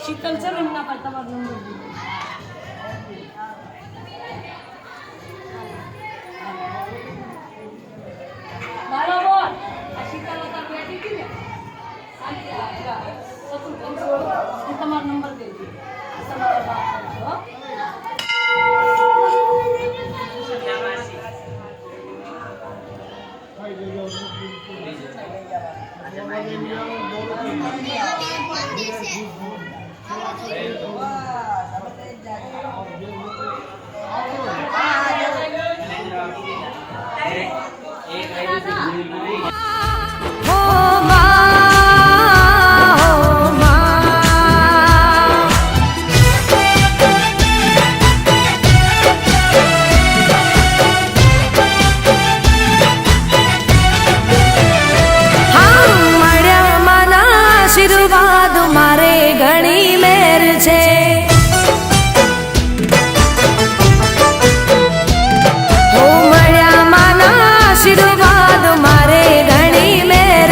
શીતલ છે ને એમના પાસે તમારો નંબર દીધો. બરાબર. આ શીતલ હતા બેઠી હતી ને તમારો નંબર દેજો. તમારો વાત કરજો. આશીર્વાદ મારે ઘણી મેર છે. હો મળ્યા માના આશીર્વાદ મારે ઘણી મેર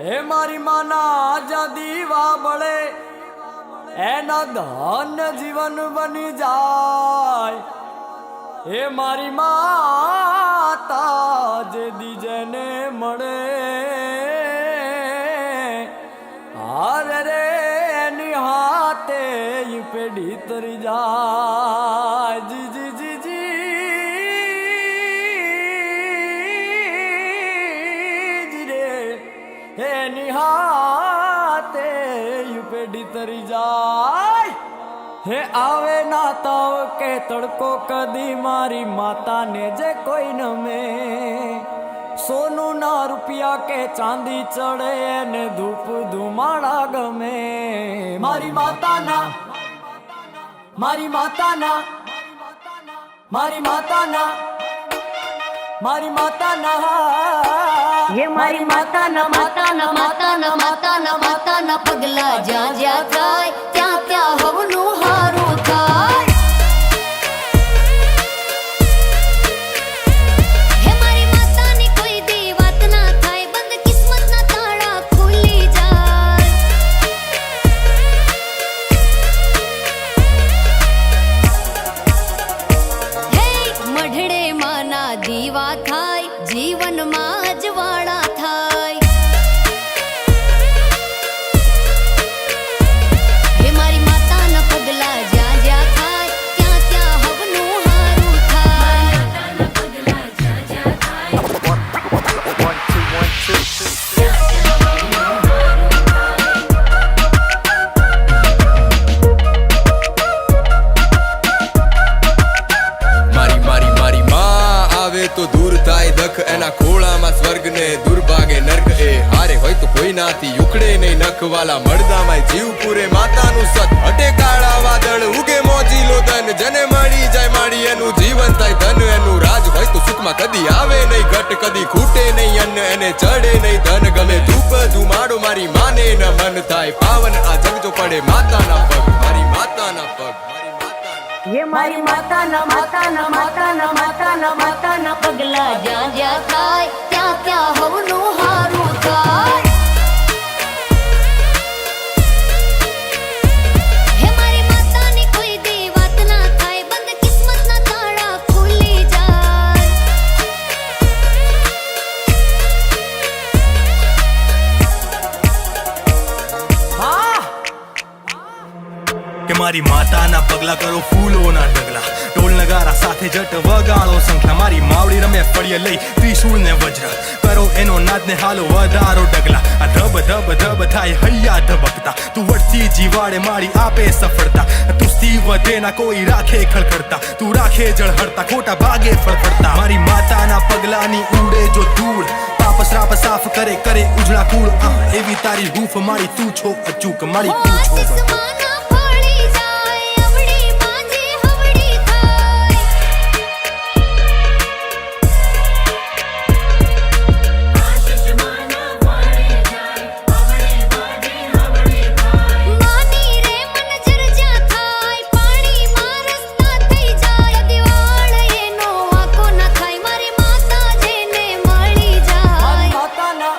હે મારી માના જા દીવા બળે એના ધન્ય જીવન બની જાય. હે મારી માતા જે દીજને મળે હારે રે એની હાથે ઈ પેઢી તરી જાય. જી જી જી જી રે એની હાથે ઈ પેઢી તરી જાય. હે આવે ના તાવ કે તડકો કદી મારી માતાને જે કોઈ નમે. સોનું ના રૂપિયા કે ચાંદી ચડે ને ધૂપ ધુમાડા ગમે. મારી માતાના મારી માતાના મારી માતાના મારી માતાના ये मारी माताना माताना माताना माताना माताना पगला ज्યાં જ્યાં થાય ત્યાં ત્યાં હવનું હારું થાય. હે મારી માતાની કોઈ દી વાત ના થાય બંધ કિસ્મતના તાળા ખુલી જાય. હે મઢડે માના દીવા થાય જીવનમાં અજવાળા થાય. હે મારી માતાના પગલા જ્યાં જ્યાં થાય ત્યાં ત્યાં હવનું હારું થાય. મારી મારી મારી માં આવે તો દૂર થાય દખ એના ખોળામાં સ્વર્ગ ને દુર્ભાગે નર્ક. એ હારે હોય તો કોઈ નાથી ઉકળે નહીં નખવાલા મળદામાં જીવ પૂરે માતાનું સત હટે કાળા વાદળ ઉગે મોજીલો ધન જને મળી જાય માડી એનું જીવન થાય ધન. એનું રાજ હોય તો સુખમાં કદી આવે નહીં ઘટ કદી ખૂટે નહીં અન્ન એને ચડે નહીં ધન. ગમે ધૂપ ધુમાડો મારી માને ન મન થાય પાવન આ જગ જો પડે માતાના પગ. મારી માતાના પગ મારી માતાના ये मारी माताना माताना माताना माताना माताना पगला ज्યાં જ્યાં થાય ત્યાં ત્યાં હવનું હારું થાય. હે મારી માતાની કોઈ દી વાત ના થાય બંધ કિસ્મતના તાળા ખુલી જાય. હા કે મારી માતાના પગલા કરો ફૂલોના ઢગલા ઢોલ નગારા સાથે જટ વગાડો સંખલા. મારી માવડી રમે ફળિયે લઈ ત્રિશૂળ ને વજ્ર કરો એનો નાદ ને હાલો વધારો ડગલા. આ ધબ ધબ ધબ થાય હૈયા ધબકતા તું વળતી જીવાડે મારી આપે સફળતા. તું સ્તી વધે ના કોઈ રાખે ખળખળતા તું રાખે જળહળતા ખોટા ભાગે ફળફળતા. મારી માતાના પગલાની ઉડે જો ધૂળ પાપ શ્રાપ સાફ કરે કરે ઉજળા કુળ. એવી તારી હૂફ મારી તું છો અચૂક મારી તું છો બસ. આસમાના ફળી જાય અવળી માંજે હવળી થાય. માની રે મન જરજા થાય પાણીમાં રસ્તા થઈ જાય. દિવાળ એનો આંખો ના થાય મારી માતા જેને મળી જાય. માતાના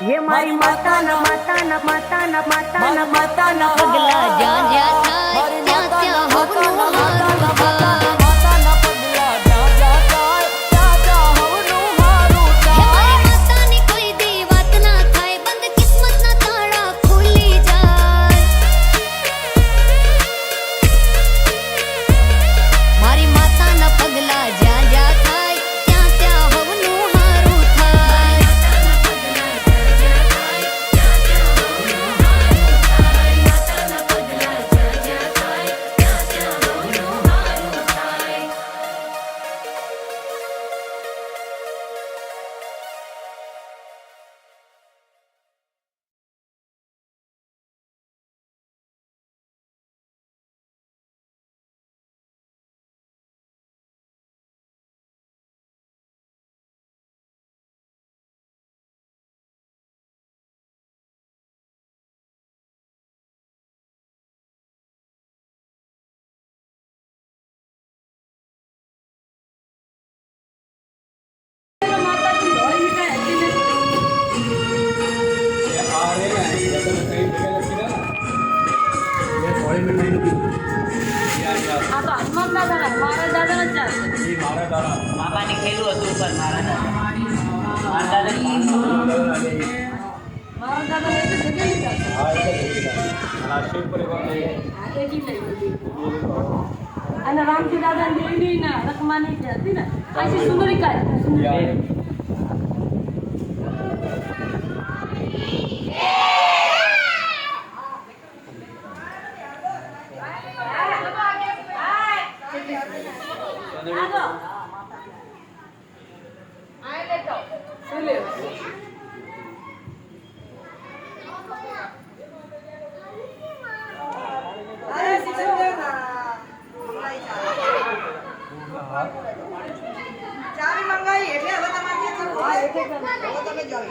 ये मारी माताना माताना माताना माताना માતાના મારા દાદા જ ચાલશે. બાપાને ખેલું હતું ઉપર મારા દાદા મારા દાદા મારા દાદા એટલે જગ્યાએ ચાલશે. અને રામજી દાદા દેવી ના રકમાની જે હતી ને આછી સુંદરિકા ચાવી મંગાવી એટલે હવે તમારે જે કરવું હોય હવે તમે જાઓ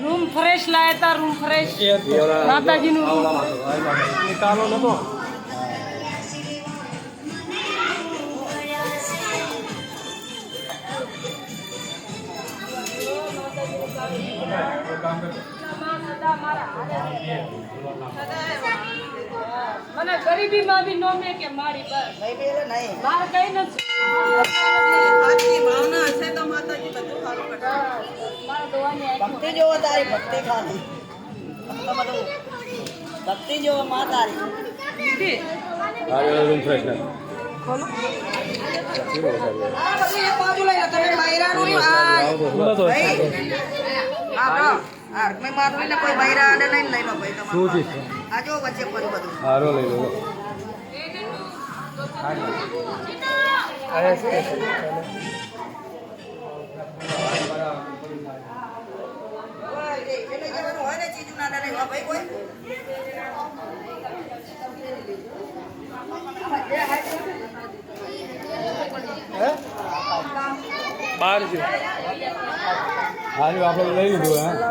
રૂમ ફ્રેશ લાયા હતા. રૂમ ફ્રેશ માતાજીનું રૂમ નિકાલો નતો મને ગરીબીમાં બી નો મે કે મારી બસ નહીં પેલે નહીં મારે કઈ નથી. સાચી ભાવના હશે તો માતાજી બધું સારું કરશે મારા દોવાની ભક્તિ જોવો તારી ભક્તિ ખાલી ભક્તિ જોવો માં તારી આ બધું એક બાજુ લઈ લો તમે બૈરાનું ભાઈ હા મેં મારું ને કોઈ બૈરા આડે નહીં લઈ લો ભાઈ તમારું આ જો વચ્ચે પડ્યું બધું હારો લઈ લો એટલે જવાનું હોય ને ચીજ ના ડરે ભાઈ કોઈ બાર છે હારું આપણે લઈ લીધું હા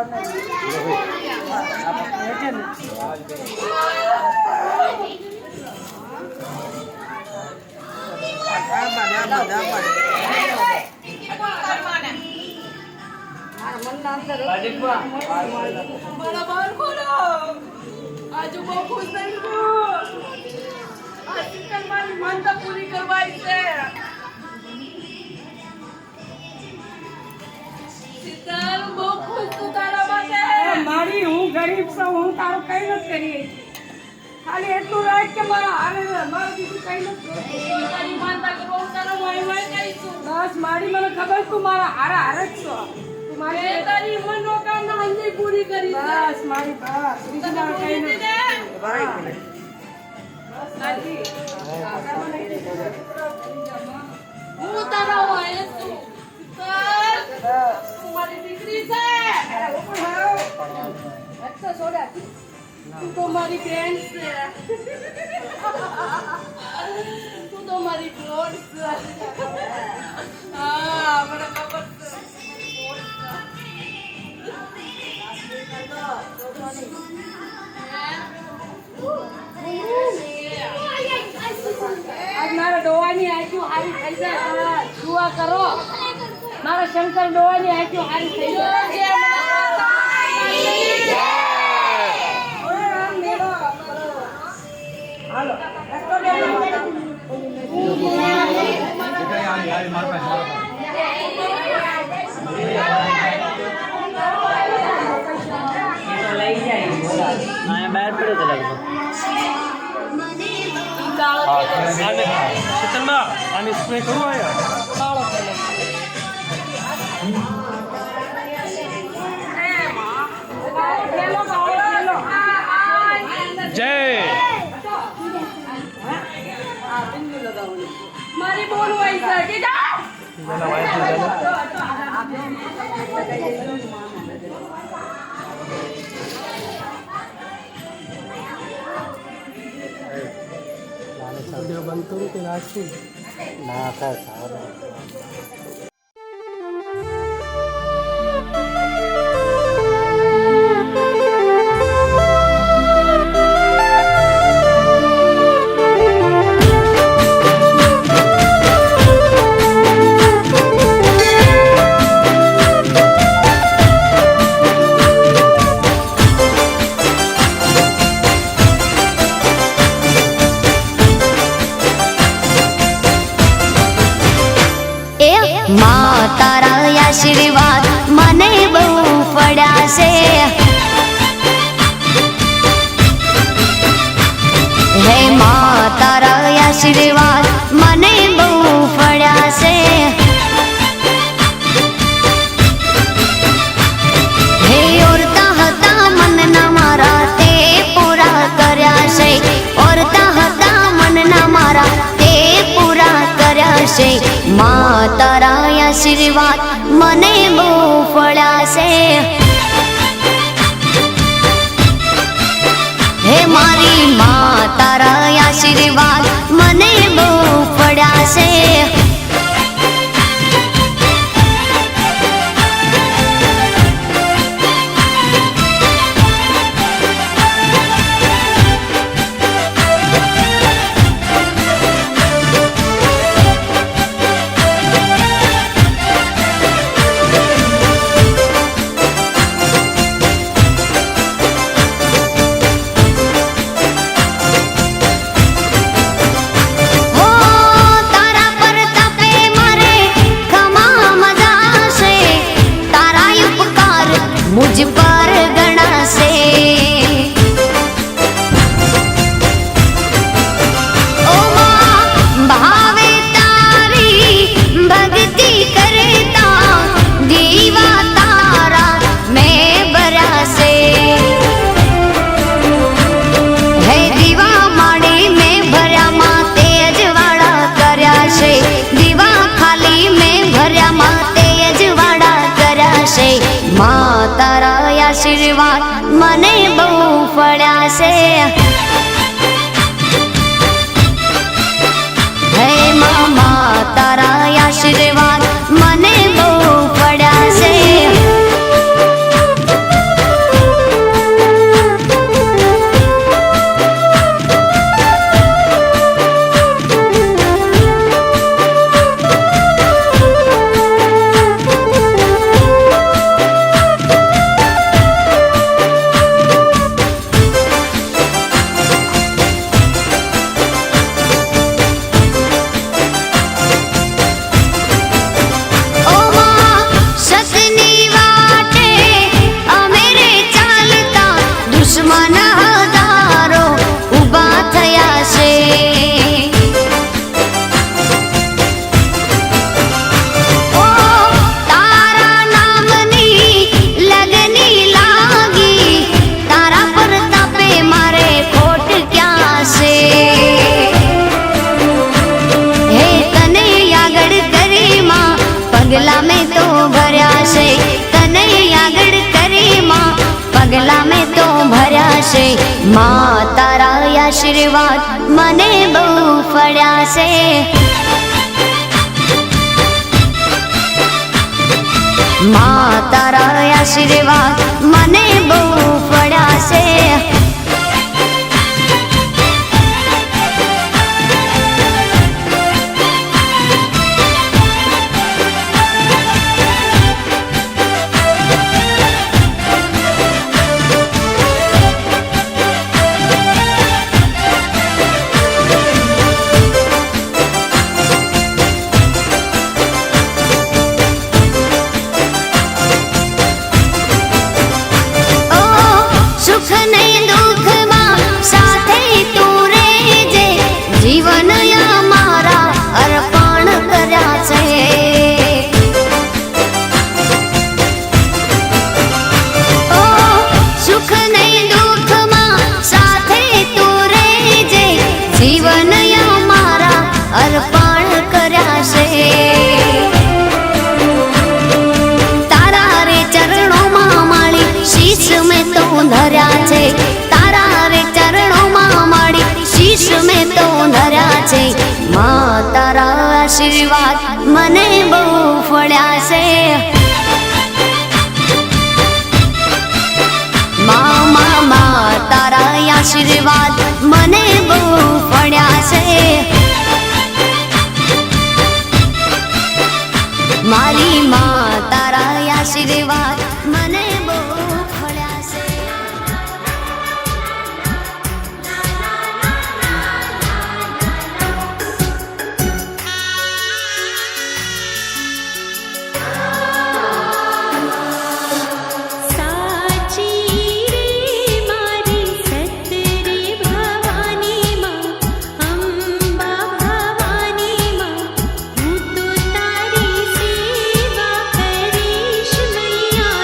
આજુ બહુ ખુશ થઈ ગયું. આ શીતલ મારી માનતા પૂરી કરવાય છે. શીતલ બહુ ખુશ તું તારા માટે. મારી હું ગરીબ છું, હું તારું કઈ નથી કરી. ખાલી એટલું રાખ કે મારા હારે મારું બીજું કઈ નથી. તારી માનતા કરવા હું તારો વાય કહીશું. બસ મારી મને ખબર તું મારા હારે હારે જ છો. તું મારી તારી મનોકામના અંજય પૂરી કરી. બસ મારી બસ બીજું મારું કઈ નથી. હું તારા વાય છું. તું મારી દીકરી છે. તું તો મારી બેન છે. તું તો મારી બોડ છે. હા મને ખબર છે. આજ મારા ડોવાની આંખો હારી થઈ જાય. દુઆ કરો મારા શંકર ડોવાની આંખો હારી થઈ જાય. હાલો લઈ જાય અહીંયા બહાર પડે તો લગભગ શીતલમાં આની સ્પ્રે કરું આયા મારી બોલ હોય છે કે જા બંધ કરું કે નાખશું ના થાય માં તારા આશીર્વાદ મને બહુ પડ્યા છે હે માં તારા આશીર્વાદ મને બહુ પડ્યા છે હે ઓરતા હતા મનના મારા તે પૂરા કર્યા છે ઓરતા હતા મનના મારા તે પૂરા કર્યા છે માં તારા આશીર્વાદ મને બહુ ફળ્યા છે હે મારી માં તારા આશીર્વાદ મને બહુ ફળ્યા છે मुझ पर गणा से ओ मां भावे तारी भक्ति करता दीवा तारा मैं बरा से है दीवा माड़ी में भर्या मां तेज वाड़ा कर्या से दीवा खाली में भर्या मां तेज वाड़ा कर्या से मां तारा आशीर्वाद મને બહુ ફળ્યા છે હે મામા તારા આશીર્વાદ મને બહુ ફળ્યા છે पगला में तो भर्या से तने आगड़ करे मां पगला में तो भर्या से मां तारा आशीर्वाद मने बहु फळ्या से मां तारा आशीर्वाद मने बहु फळ्या से सुख नहीं दो આશીર્વાદ મને બહુ ફળ્યા છે મા તારા આશીર્વાદ મને બહુ ફળ્યા છે મારી મા તારા આશીર્વાદ મને બહુ ફળ્યા છે કરીશ મૈયા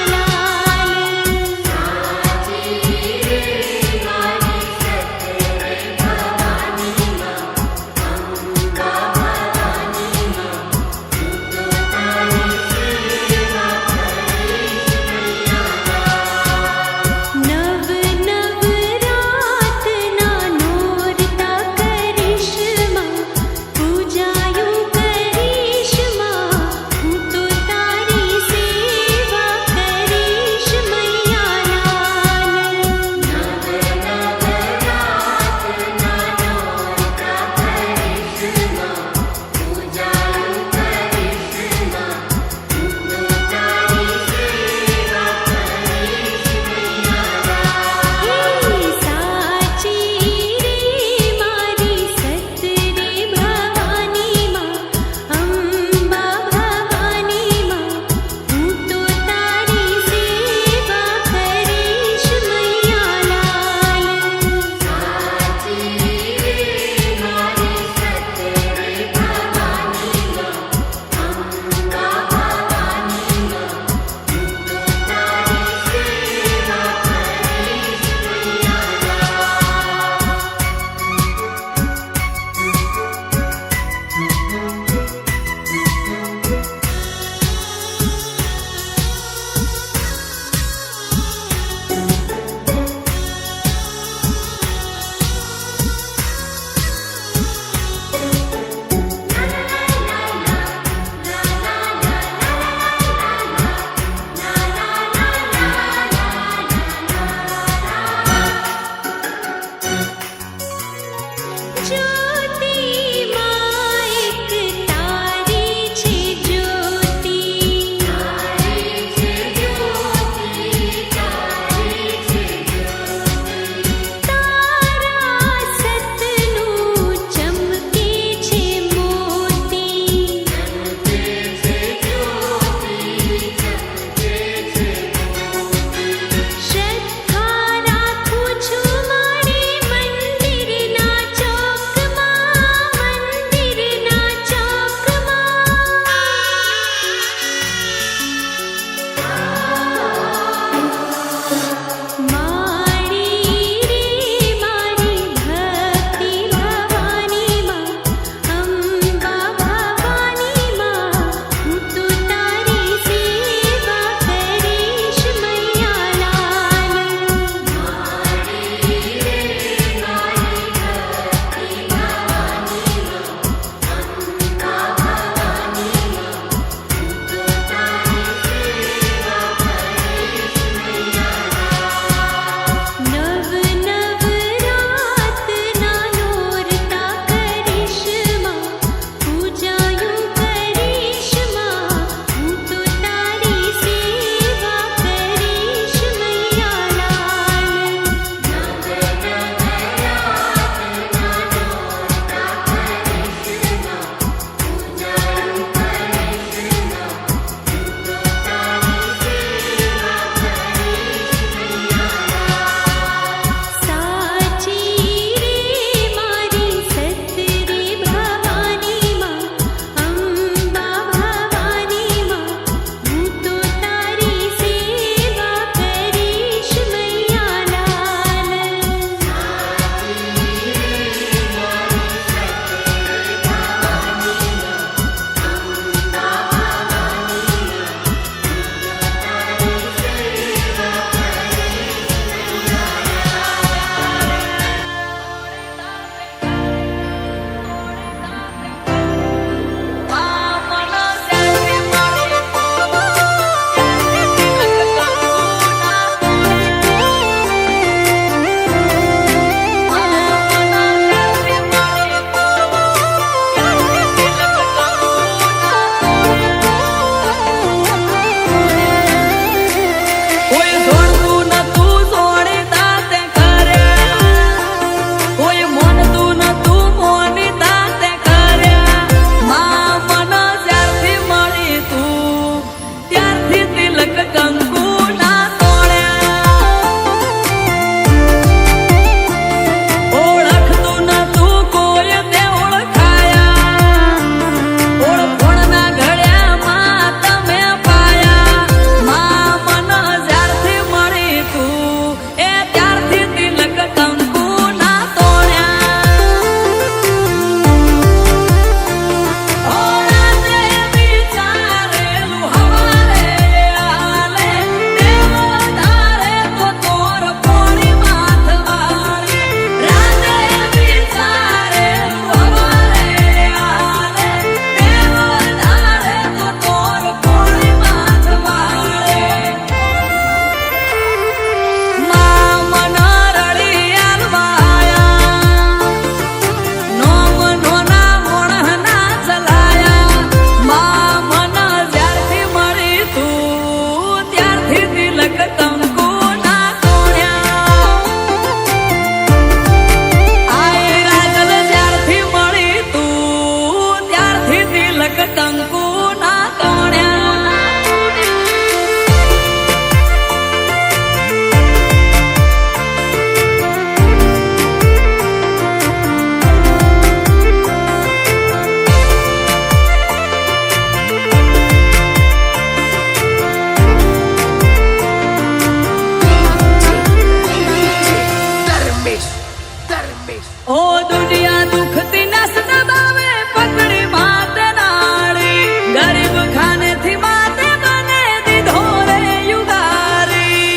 આપીશ. ઓ દુનિયા દુખતી નસ દબાવે પકડી માતે નાળી ગરીબ ખાનેથી માતે બને દીધો રે યુગારી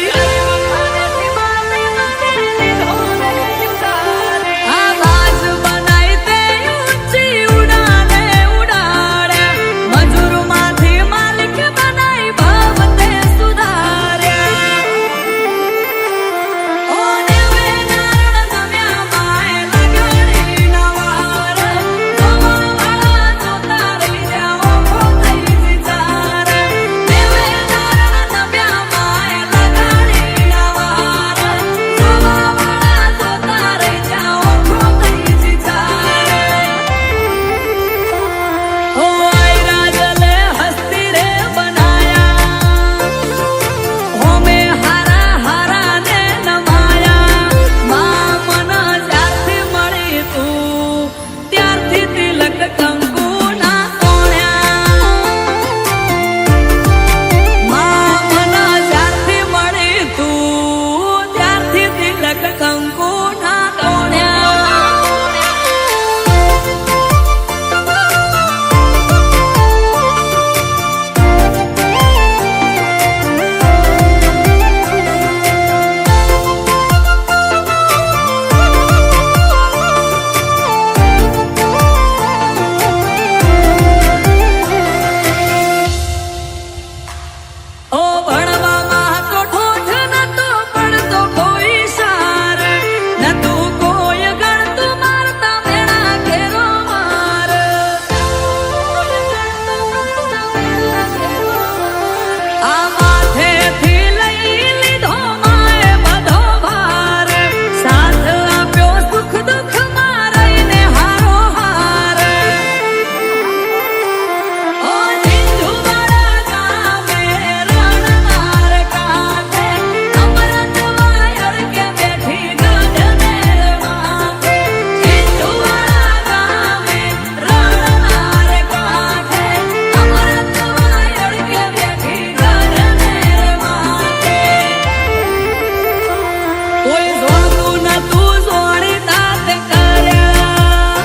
આ બાજ બનાઈ તે ઊંચી ઉડાને ઉડાડે મજૂરમાંથી માલિક બનાઈ ભાવ તે સુધારે ઓ દેવે નારણ નમ્યા માય લગાડી નવાર ગવાવાળા જોતા રહી જાઓ ખોતઈ વિચાર દેવે નારણ નમ્યા માય લગાડી નવાર ગવાવાળા જોતા રહી જાઓ ખોતઈ વિચાર ઓ આયરા જલે હસ્તી રે બનાયા હોમે હારા હારા ને નમાયા માં મન જ્યારથી મળી તું ત્યારથી તિલક કંકુ ના તોડ્યા માં મન જ્યારથી મળી તું ત્યારથી તિલક કંકુ ના તોડ્યા ઓ ભણવામાં તો ઠોઠ નતો પડતો કોઈ સાર નતું કોઈ ગણતું મારતા મેણા ઘેરો માર આ માથેથી લઈ લીધો માએ બધો ભાર સાથ આપ્યો સુખ દુઃખ મારઈને હારો હાર ઓ સિંધુવાળા ગામે રણનાર કાંઠે અમરત વાયર કે બેઠી ગઢનેર માથે સિંધુવાળા ગામે રણનાર કાંઠે અમરત વાયર કે બેઠી ગઢનેર માથે કોઈ જોતું નતું જોણી દાંત કર્યા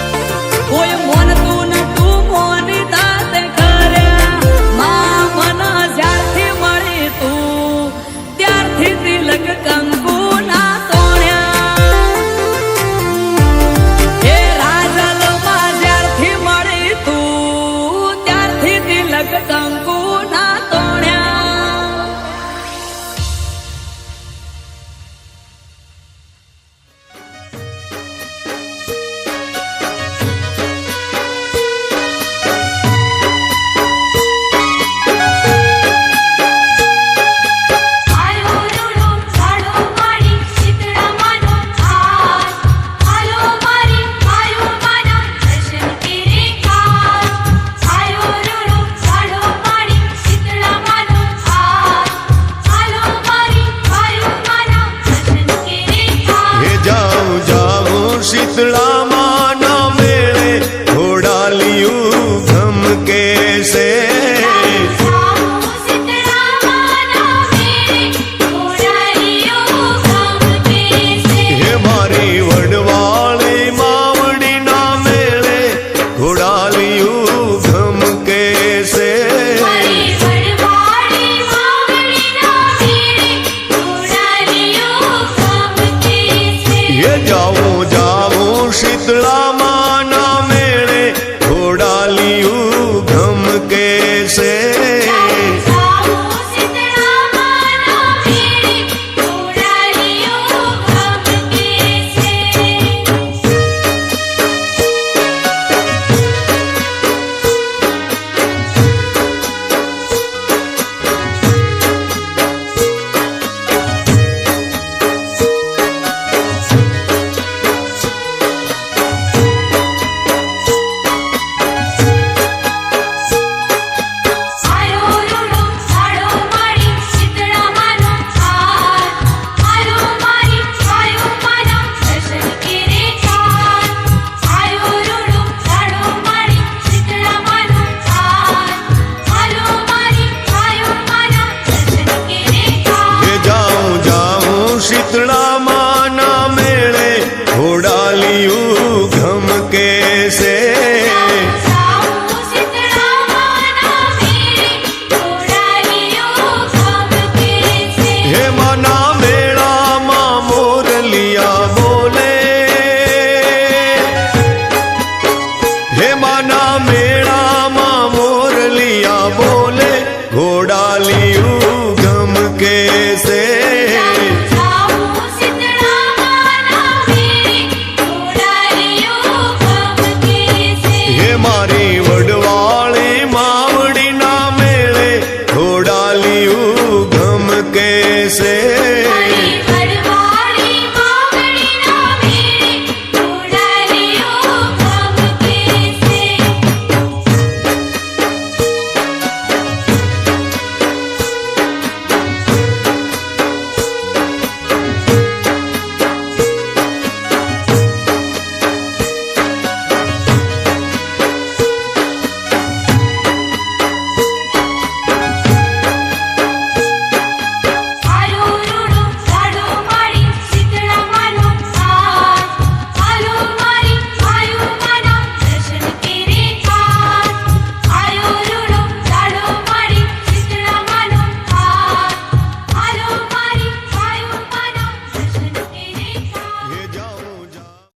કોઈ મોનતું નતું મોની દાંત કર્યા માં મન જ્યારથી મળી તું ત્યારથી તિલક કંકુ ના તોડ્યા એ રાજલમાં જ્યારથી મળી તું ત્યારથી તિલક કંકુ ના તોડ્યા આલો રૂડો સાડો મારી શીતળા માનો હાથ આલો મારી આયો માના દર્શન કેરે ખાસ આયો રૂડો સાડો મારી શીતળા માનો હાથ આલો મારી આયો માના દર્શન કેરે ખાસ હે જાઉં જાઉં શીતળા માના મેળે ઘોડાલિયું ધમકે છે શીતળા માના મેરે ઘોડાલિયો ગમકે છે હે મારી વડવાળી માવડીના મેળે ઘોડાલિયું ધમકે છે મારી વડવાળી માવડીના મેળે ઘોડાલિયો ગમકે છે હે જાઉં જાઉં શીતળા મારી